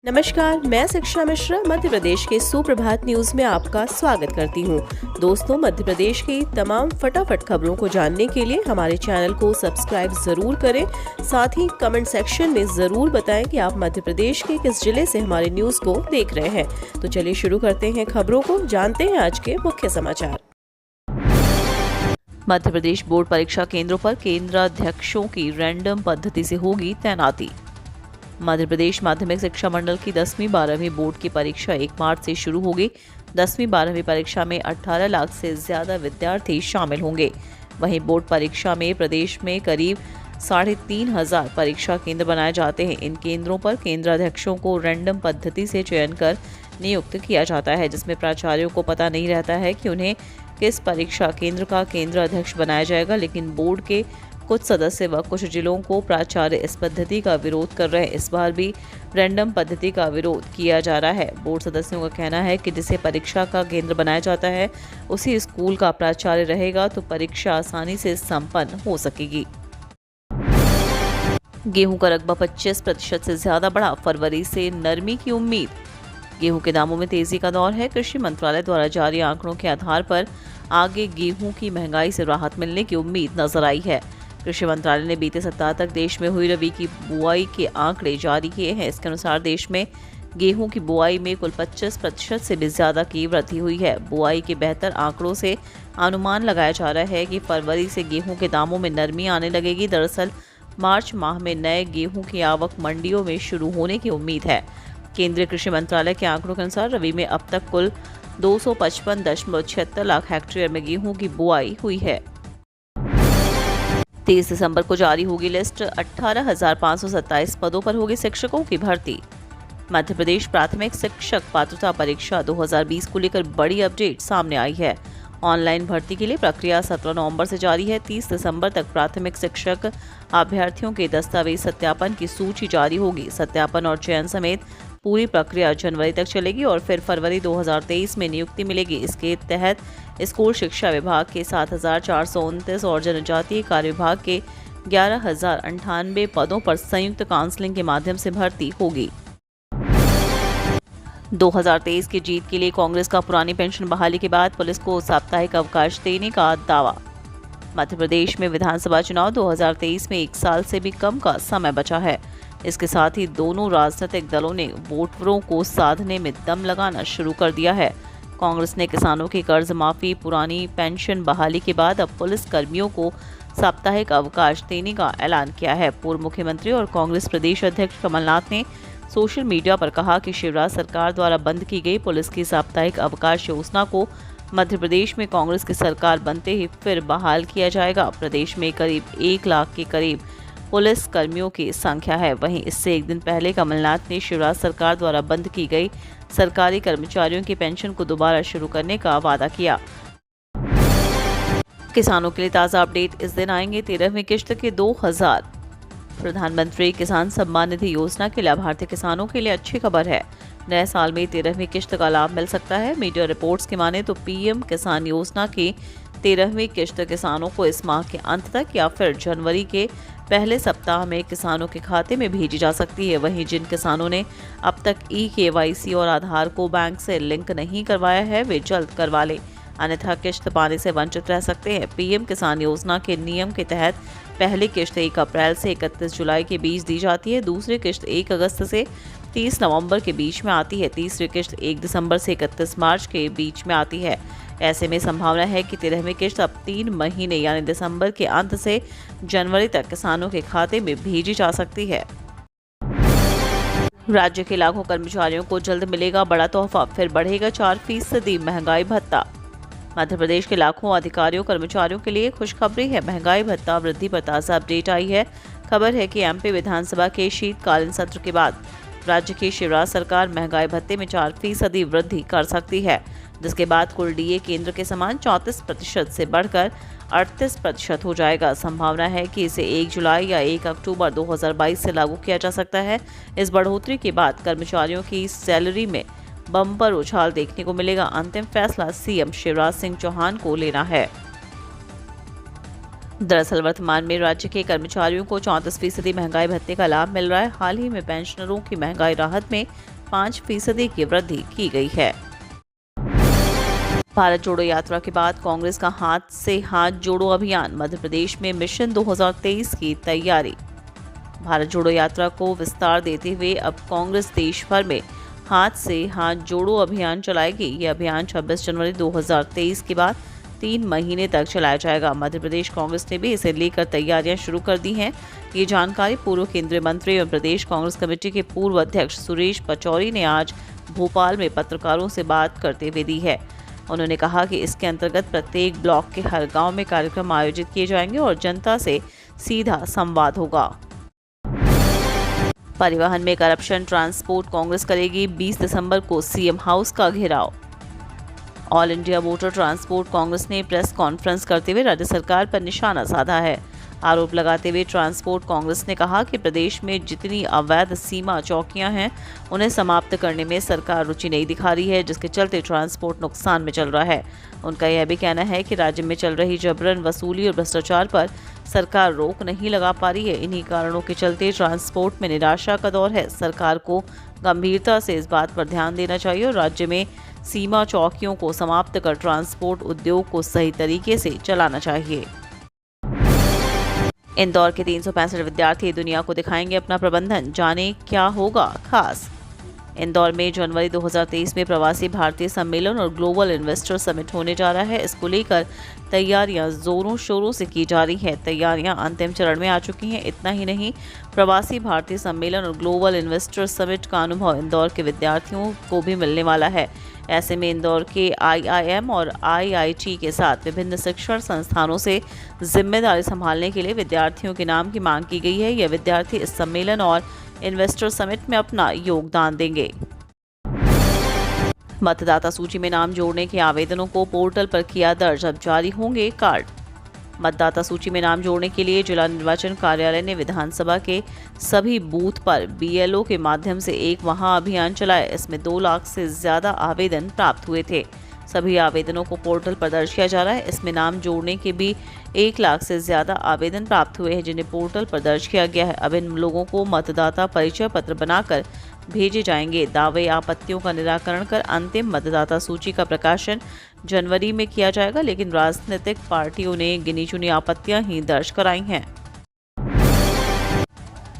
नमस्कार, मैं शिक्षा मिश्रा मध्य प्रदेश के सुप्रभात न्यूज में आपका स्वागत करती हूँ। दोस्तों, मध्य प्रदेश की तमाम फटाफट खबरों को जानने के लिए हमारे चैनल को सब्सक्राइब जरूर करें। साथ ही कमेंट सेक्शन में जरूर बताएं कि आप मध्य प्रदेश के किस जिले से हमारे न्यूज को देख रहे हैं। तो चलिए शुरू करते हैं खबरों को, जानते हैं आज के मुख्य समाचार। मध्य प्रदेश बोर्ड परीक्षा केंद्रों पर केंद्राध्यक्षों की रैंडम पद्धति से होगी तैनाती। मध्य प्रदेश माध्यमिक शिक्षा मंडल की 10वीं 12वीं बोर्ड की परीक्षा 1 मार्च से शुरू होगी। 10वीं 12वीं परीक्षा में 18 लाख से ज्यादा विद्यार्थी शामिल होंगे। वहीं बोर्ड परीक्षा में प्रदेश में करीब 3,500 परीक्षा केंद्र बनाए जाते हैं। इन केंद्रों पर केंद्राध्यक्षों को रैंडम पद्धति से चयन कर नियुक्त किया जाता है, जिसमें प्राचार्यों को पता नहीं रहता है कि उन्हें किस परीक्षा केंद्र का केंद्राध्यक्ष बनाया जाएगा। लेकिन बोर्ड के कुछ सदस्य व कुछ जिलों को प्राचार्य इस पद्धति का विरोध कर रहे हैं। इस बार भी रैंडम पद्धति का विरोध किया जा रहा है। बोर्ड सदस्यों का कहना है कि जिसे परीक्षा का केंद्र बनाया जाता है उसी स्कूल का प्राचार्य रहेगा तो परीक्षा आसानी से संपन्न हो सकेगी। गेहूं का रकबा 25% से ज्यादा बढ़ा, फरवरी से नरमी की उम्मीद। गेहूं के दामों में तेजी का दौर है। कृषि मंत्रालय द्वारा जारी आंकड़ों के आधार पर आगे गेहूं की महंगाई से राहत मिलने की उम्मीद नजर आई है। कृषि मंत्रालय ने बीते सप्ताह तक देश में हुई रबी की बुआई के आंकड़े जारी किए हैं। इसके अनुसार देश में गेहूं की बुआई में कुल 25% से भी ज्यादा की वृद्धि हुई है। बुआई के बेहतर आंकड़ों से अनुमान लगाया जा रहा है कि फरवरी से गेहूं के दामों में नरमी आने लगेगी। दरअसल मार्च माह में नए गेहूं की आवक मंडियों में शुरू होने की उम्मीद है। केंद्रीय कृषि मंत्रालय के आंकड़ों के अनुसार रबी में अब तक कुल 255.76 लाख हेक्टेयर में गेहूं की बुआई हुई है। 23 दिसंबर को जारी होगी लिस्ट। 18,527 पदों पर होगी शिक्षकों की भर्ती। मध्य प्रदेश प्राथमिक शिक्षक पात्रता परीक्षा 2020 को लेकर बड़ी अपडेट सामने आई है। ऑनलाइन भर्ती के लिए प्रक्रिया 17 नवंबर से जारी है। 30 दिसंबर तक प्राथमिक शिक्षक अभ्यर्थियों के दस्तावेज सत्यापन की सूची जारी होगी। सत्यापन और चयन समेत पूरी प्रक्रिया जनवरी तक चलेगी और फिर फरवरी 2023 में नियुक्ति मिलेगी। इसके तहत स्कूल शिक्षा विभाग के 7,429 और जनजातीय कार्य विभाग के 11,098 पदों पर संयुक्त काउंसलिंग के माध्यम से भर्ती होगी। 2023 की जीत के लिए कांग्रेस का पुरानी पेंशन बहाली के बाद पुलिस को साप्ताहिक अवकाश देने का दावा। मध्य प्रदेश में विधानसभा चुनाव 2023 में 1 साल से भी कम का समय बचा है। इसके साथ ही दोनों राजनीतिक दलों ने वोटरों को साधने में दम लगाना शुरू कर दिया है। कांग्रेस ने किसानों की कर्ज माफी, पुरानी पेंशन बहाली के बाद अब पुलिस कर्मियों को साप्ताहिक अवकाश देने का ऐलान किया है। पूर्व मुख्यमंत्री और कांग्रेस प्रदेश अध्यक्ष कमलनाथ ने सोशल मीडिया पर कहा कि शिवराज सरकार द्वारा बंद की गई पुलिस की साप्ताहिक अवकाश योजना को मध्य प्रदेश में कांग्रेस की सरकार बनते ही फिर बहाल किया जाएगा। प्रदेश में करीब 1 लाख के करीब पुलिस कर्मियों की संख्या है। वहीं इससे एक दिन पहले कमलनाथ ने शिवराज सरकार द्वारा बंद की गई सरकारी कर्मचारियों की पेंशन को दोबारा शुरू करने का वादा किया। किसानों के लिए ताज़ा अपडेट इस दिन आएंगे। 13वीं किश्त के 2,000। प्रधानमंत्री किसान सम्मान निधि योजना के लाभार्थी किसानों के लिए अच्छी खबर है। नए साल में 13वीं किश्त का लाभ मिल सकता है। मीडिया रिपोर्ट्स के माने तो पीएम किसान योजना की 13वीं किश्त किसानों को इस माह के अंत तक या फिर जनवरी के पहले सप्ताह में किसानों के खाते में भेजी जा सकती है। वहीं जिन किसानों ने अब तक KYC और आधार को बैंक से लिंक नहीं करवाया है वे जल्द करवा लें, अन्यथा किश्त पाने से वंचित रह सकते हैं। पीएम किसान योजना के नियम के तहत पहली किश्त 1 अप्रैल से 31 जुलाई के बीच दी जाती है। दूसरी किश्त 1 अगस्त से 30 नवंबर के बीच में आती है। तीसरी किश्त 1 दिसंबर से 31 मार्च के बीच में आती है। ऐसे में संभावना है कि 13वीं किश्त अब 3 महीने यानी दिसंबर के अंत से जनवरी तक किसानों के खाते में भेजी जा सकती है। राज्य के लाखों कर्मचारियों को जल्द मिलेगा बड़ा तोहफा, फिर बढ़ेगा 4% महंगाई भत्ता। मध्य प्रदेश के लाखों अधिकारियों कर्मचारियों के लिए खुशखबरी है। महंगाई भत्ता वृद्धि पर ताज़ा अपडेट आई है। खबर है कि MP विधानसभा के शीतकालीन सत्र के बाद राज्य की शिवराज सरकार महंगाई भत्ते में 4% वृद्धि कर सकती है, जिसके बाद कुल DA केंद्र के समान 34% से बढ़कर 38% हो जाएगा। संभावना है कि इसे 1 जुलाई या 1 अक्टूबर 2022 से लागू किया जा सकता है। इस बढ़ोतरी के बाद कर्मचारियों की सैलरी में बम्पर उछाल देखने को मिलेगा। अंतिम फैसला CM शिवराज सिंह चौहान को लेना है। दरअसल वर्तमान में राज्य के कर्मचारियों को 34% महंगाई भत्ते का लाभ मिल रहा है। हाल ही में पेंशनरों की महंगाई राहत में 5% की वृद्धि की गई है। भारत जोड़ो यात्रा के बाद कांग्रेस का हाथ से हाथ जोड़ो अभियान, मध्य प्रदेश में मिशन 2023 की तैयारी। भारत जोड़ो यात्रा को विस्तार देते हुए अब कांग्रेस देश भर में हाथ से हाथ जोड़ो अभियान चलाएगी। यह अभियान 26 जनवरी 2023 के बाद 3 महीने तक चलाया जाएगा। मध्य प्रदेश कांग्रेस ने भी इसे लेकर तैयारियां शुरू कर दी हैं। ये जानकारी पूर्व केंद्रीय मंत्री एवं प्रदेश कांग्रेस कमेटी के पूर्व अध्यक्ष सुरेश पचौरी ने आज भोपाल में पत्रकारों से बात करते हुए दी है। उन्होंने कहा कि इसके अंतर्गत प्रत्येक ब्लॉक के हर गांव में कार्यक्रम आयोजित किए जाएंगे और जनता से सीधा संवाद होगा। परिवहन में करप्शन, ट्रांसपोर्ट कांग्रेस करेगी 20 दिसंबर को सीएम हाउस का घेराव। All India motor transport Congress ने प्रेस कॉन्फ्रेंस करते हुए राज्य सरकार पर निशाना साधा है। आरोप लगाते हुए ट्रांसपोर्ट कांग्रेस ने कहा कि प्रदेश में जितनी अवैध सीमा चौकियां हैं उन्हें समाप्त करने में सरकार रुचि नहीं दिखा रही है, जिसके चलते ट्रांसपोर्ट नुकसान में चल रहा है। उनका यह भी कहना है कि राज्य में चल रही जबरन वसूली और भ्रष्टाचार पर सरकार रोक नहीं लगा पा रही है। इन्हीं कारणों के चलते ट्रांसपोर्ट में निराशा का दौर है। सरकार को गंभीरता से इस बात पर ध्यान देना चाहिए और राज्य में सीमा चौकियों को समाप्त कर ट्रांसपोर्ट उद्योग को सही तरीके से चलाना चाहिए। इंदौर के 365 विद्यार्थी दुनिया को दिखाएंगे अपना प्रबंधन, जाने क्या होगा खास। इंदौर में जनवरी 2023 में प्रवासी भारतीय सम्मेलन और ग्लोबल इन्वेस्टर समिट होने जा रहा है। इसको लेकर तैयारियां जोरों शोरों से की जा रही हैं। तैयारियां अंतिम चरण में आ चुकी हैं। इतना ही नहीं, प्रवासी भारतीय सम्मेलन और ग्लोबल इन्वेस्टर समिट का अनुभव इंदौर के विद्यार्थियों को भी मिलने वाला है। ऐसे में इंदौर के IIM और IIT के साथ विभिन्न शिक्षण संस्थानों से जिम्मेदारी संभालने के लिए विद्यार्थियों के नाम की मांग की गई है। यह विद्यार्थी इस सम्मेलन और इन्वेस्टर समिट में अपना योगदान देंगे। मतदाता सूची में नाम जोड़ने के आवेदनों को पोर्टल पर किया दर्ज, अब जारी होंगे कार्ड। मतदाता सूची में नाम जोड़ने के लिए जिला निर्वाचन कार्यालय ने विधानसभा के सभी बूथ पर BLO के माध्यम से एक महाअभियान चलाया। इसमें 2 लाख से ज्यादा आवेदन प्राप्त हुए थे। सभी आवेदनों को पोर्टल पर दर्ज किया जा रहा है। इसमें नाम जोड़ने के भी 1 लाख से ज्यादा आवेदन प्राप्त हुए हैं, जिन्हें पोर्टल पर दर्ज किया गया है। अब इन लोगों को मतदाता परिचय पत्र बनाकर भेजे जाएंगे। दावे आपत्तियों का निराकरण कर अंतिम मतदाता सूची का प्रकाशन जनवरी में किया जाएगा, लेकिन राजनीतिक पार्टियों ने गिनी चुनी आपत्तियां ही दर्ज कराई हैं।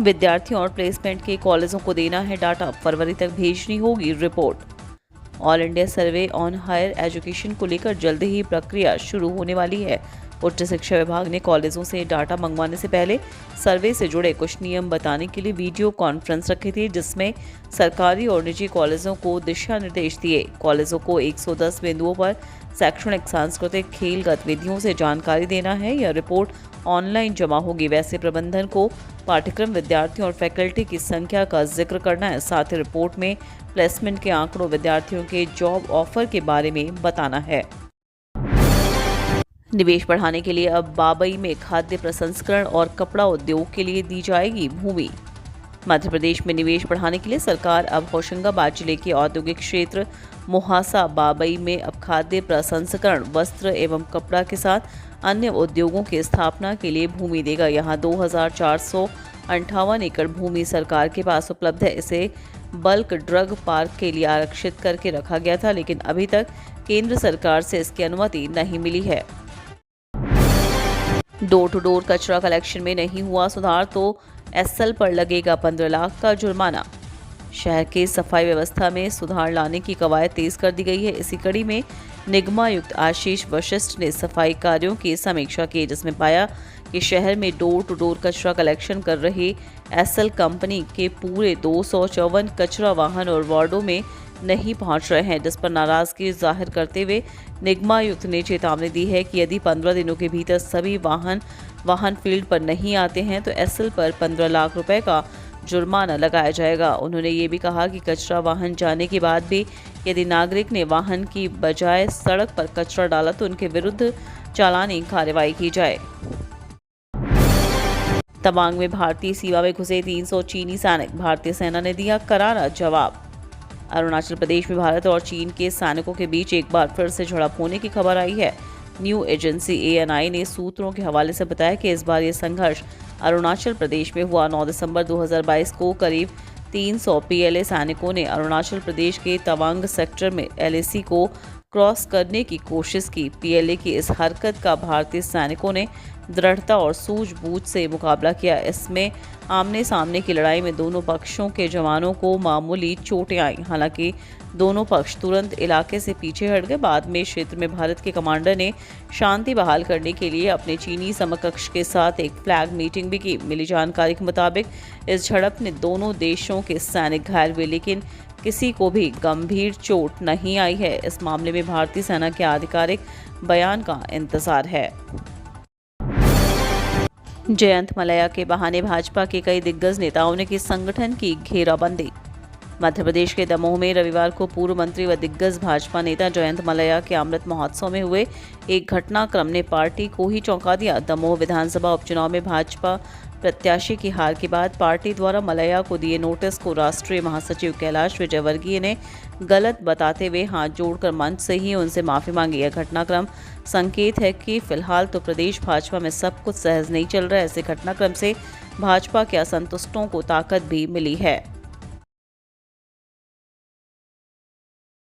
विद्यार्थियों और प्लेसमेंट के कॉलेजों को देना है डाटा, फरवरी तक भेजनी होगी report. All India survey on higher education को लेकर जल्द ही प्रक्रिया शुरू होने वाली है। उच्च शिक्षा विभाग ने कॉलेजों से डाटा मंगवाने से पहले सर्वे से जुड़े कुछ नियम बताने के लिए वीडियो कॉन्फ्रेंस रखी थी, जिसमें सरकारी और निजी कॉलेजों को दिशा निर्देश दिए। कॉलेजों को 110 बिंदुओं पर शैक्षणिक, सांस्कृतिक, खेल गतिविधियों से जानकारी देना है। यह रिपोर्ट ऑनलाइन जमा होगी। वैसे प्रबंधन को पाठ्यक्रम, विद्यार्थियों और फैकल्टी की संख्या का जिक्र करना है। साथ ही रिपोर्ट में प्लेसमेंट के आंकड़ों, विद्यार्थियों के जॉब ऑफर के बारे में बताना है। निवेश बढ़ाने के लिए अब बाबई में खाद्य प्रसंस्करण और कपड़ा उद्योग के लिए दी जाएगी भूमि। मध्य प्रदेश में निवेश बढ़ाने के लिए सरकार अब होशंगाबाद जिले के औद्योगिक क्षेत्र मोहासा बाबई में अब खाद्य प्रसंस्करण, वस्त्र एवं कपड़ा के साथ अन्य उद्योगों की स्थापना के लिए भूमि देगा। यहाँ 2458 एकड़ भूमि सरकार के पास उपलब्ध है। इसे बल्क ड्रग पार्क के लिए आरक्षित करके रखा गया था, लेकिन अभी तक केंद्र सरकार से इसकी अनुमति नहीं मिली है। डोर टू डोर कचरा कलेक्शन में नहीं हुआ सुधार तो SL पर लगेगा 15 लाख का जुर्माना। शहर के सफाई व्यवस्था में सुधार लाने की कवायद तेज कर दी गई है। इसी कड़ी में निगमायुक्त आशीष वशिष्ठ ने सफाई कार्यों की समीक्षा की, जिसमें पाया कि शहर में डोर टू डोर कचरा कलेक्शन कर रही SL कंपनी के पूरे 254 कचरा वाहन और वार्डों में नहीं पहुंच रहे हैं, जिस पर नाराजगी जाहिर करते हुए निगमायुक्त ने चेतावनी दी है कि यदि 15 दिनों के भीतर सभी वाहन फील्ड पर नहीं आते हैं तो SL पर 15 लाख रुपए का जुर्माना लगाया जाएगा। उन्होंने ये भी कहा कि कचरा वाहन जाने के बाद भी यदि नागरिक ने वाहन की बजाय सड़क पर कचरा डाला तो उनके विरुद्ध चालानी कार्रवाई की जाए। तवांग में भारतीय सीमा में घुसे 300 चीनी सैनिक, भारतीय सेना ने दिया करारा जवाब। अरुणाचल प्रदेश में भारत और चीन के सैनिकों के बीच एक बार फिर से झड़प होने की खबर आई है। न्यूज एजेंसी ANI ने सूत्रों के हवाले से बताया कि इस बार ये संघर्ष अरुणाचल प्रदेश में हुआ। 9 दिसंबर 2022 को करीब 300 पीएलए सैनिकों ने अरुणाचल प्रदेश के तवांग सेक्टर में एलएसी को क्रॉस करने की कोशिश की। पीएलए की इस हरकत का भारतीय सैनिकों ने दृढ़ता और सूझबूझ से मुकाबला किया। इसमें आमने सामने की लड़ाई में दोनों पक्षों के जवानों को मामूली चोटें आईं। हालांकि दोनों पक्ष तुरंत इलाके से पीछे हट गए। बाद में क्षेत्र में भारत के कमांडर ने शांति बहाल करने के लिए अपने चीनी समकक्ष के साथ एक फ्लैग मीटिंग भी की। मिली जानकारी के मुताबिक इस झड़प में दोनों देशों के सैनिक घायल हुए, लेकिन किसी को भी गंभीर चोट नहीं आई है। इस मामले में भारतीय सेना के आधिकारिक बयान का इंतजार है। जयंत मलैया के बहाने भाजपा के कई दिग्गज नेताओं ने की संगठन की घेराबंदी। मध्य प्रदेश के दमोह में रविवार को पूर्व मंत्री व दिग्गज भाजपा नेता जयंत मलैया के अमृत महोत्सव में हुए एक घटनाक्रम ने पार्टी को ही चौंका दिया। दमोह विधानसभा उपचुनाव में भाजपा प्रत्याशी की हार के बाद पार्टी द्वारा मलैया को दिए नोटिस को राष्ट्रीय महासचिव कैलाश विजयवर्गीय ने गलत बताते हुए हाथ जोड़कर मंच से ही उनसे माफी मांगी। यह घटनाक्रम संकेत है कि फिलहाल तो प्रदेश भाजपा में सब कुछ सहज नहीं चल रहा है। ऐसे घटनाक्रम से भाजपा के असंतुष्टों को ताकत भी मिली है।